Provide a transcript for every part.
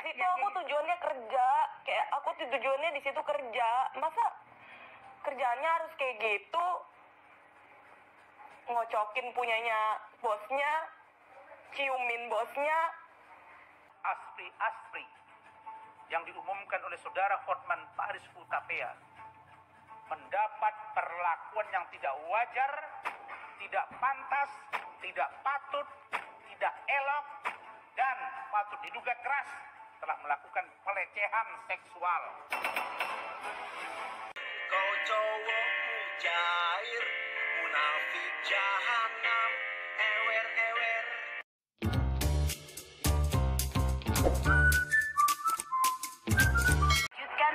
Itu aku tujuannya kerja, kayak aku tujuannya di situ kerja. Masa kerjaannya harus kayak gitu? Ngocokin punyanya bosnya, ciumin bosnya. Aspri yang diumumkan oleh saudara Hotman Paris Hutapea mendapat perlakuan yang tidak wajar, tidak pantas, tidak patut, tidak elok, dan patut diduga keras telah melakukan pelecehan seksual. Kau cowok mujair, munafik jahanam, ewer-ewer.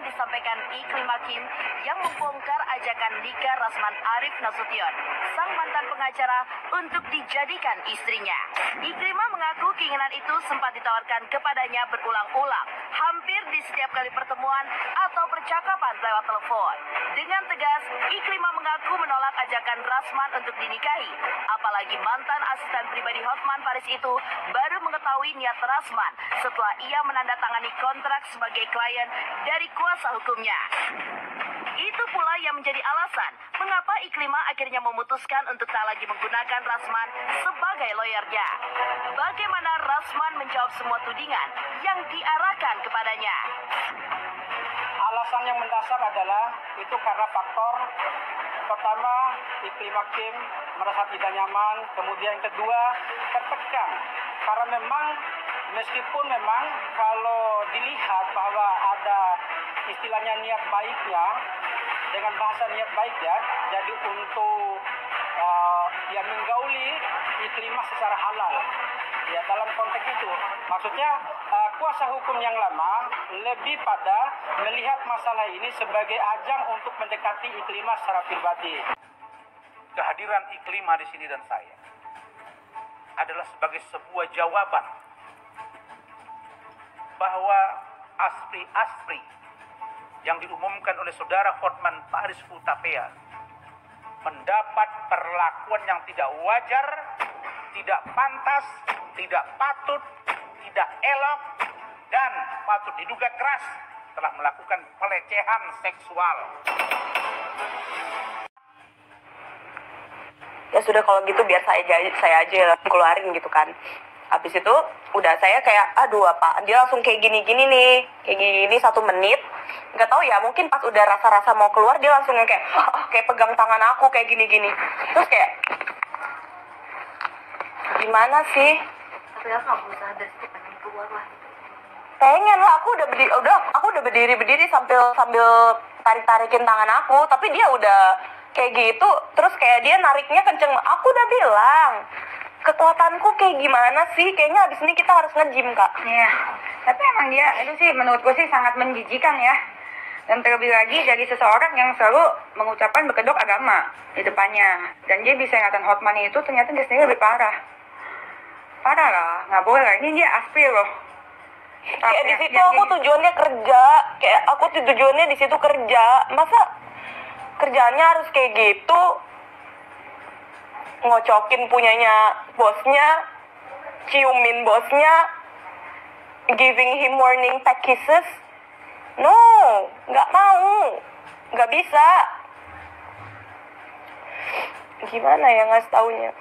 Disampaikan Iklim Hakim yang membongkar ajakan nikah Rasman Arif Nasution, sang mantan pengacara, untuk dijadikan istrinya. Iklimah mengaku keinginan itu sempat ditawarkan kepadanya berulang-ulang, hampir di setiap kali pertemuan atau percakapan lewat telepon. Dengan tegas, Iklimah mengaku menolak ajakan Rasman untuk dinikahi, apalagi mantan asisten pribadi Hotman Paris itu baru mengetahui niat Rasman setelah ia menandatangani kontrak sebagai klien dari kuasa hukumnya. Itu pula yang menjadi alasan mengapa Iklimah akhirnya memutuskan untuk tak lagi menggunakan Rasman sebagai lawyernya. Bagaimana Rasman menjawab semua tudingan yang diarahkan kepadanya? Alasan yang mendasar adalah itu karena faktor pertama, Iklimah Hakim merasa tidak nyaman, kemudian yang kedua tertekan karena memang meskipun memang kalau dilihat bahwa ada istilahnya niat baiknya, dengan bahasa niat baik ya, jadi untuk yang menggauli Iklimah secara halal. Ya, dalam konteks itu, maksudnya kuasa hukum yang lama lebih pada melihat masalah ini sebagai ajang untuk mendekati Iklimah secara pribadi. Kehadiran Iklimah di sini dan saya adalah sebagai sebuah jawaban bahwa aspri yang diumumkan oleh saudara Hotman Paris Hutapea mendapat perlakuan yang tidak wajar, tidak pantas, tidak patut, tidak elok, dan patut diduga keras telah melakukan pelecehan seksual. Ya sudah, kalau gitu biar saya aja yang keluarin gitu kan. Habis itu udah saya kayak aduh apa, dia langsung kayak gini nih, kayak gini 1 menit. Nggak tahu ya, mungkin pas udah rasa-rasa mau keluar dia langsung yang kayak kayak pegang tangan aku kayak gini. Terus kayak gimana sih? Tapi aku nggak berusaha dari situ pengen keluar lah. Pengen lah, aku udah berdiri sambil tarik-tarikin tangan aku, tapi dia udah kayak gitu. Terus kayak dia nariknya kenceng. Aku udah bilang, kekuatanku kayak gimana sih? Kayaknya abis ini kita harus nge-gym, Kak. Iya, tapi emang dia itu sih menurutku sih sangat menjijikan ya. Dan terlebih lagi dari seseorang yang selalu mengucapkan berkedok agama di depannya. Dan dia bisa ingatan Hotman itu ternyata dia sendiri lebih parah. Parah lah, nggak boleh lah. Ini dia aspri loh. Kayak di situ aku tujuannya kerja, kayak aku tujuannya di situ kerja. Masa kerjaannya harus kayak gitu? Ngocokin punyanya bosnya, ciumin bosnya, giving him morning pet kisses. No, nggak mau, nggak bisa. Gimana ya ngasih taunya?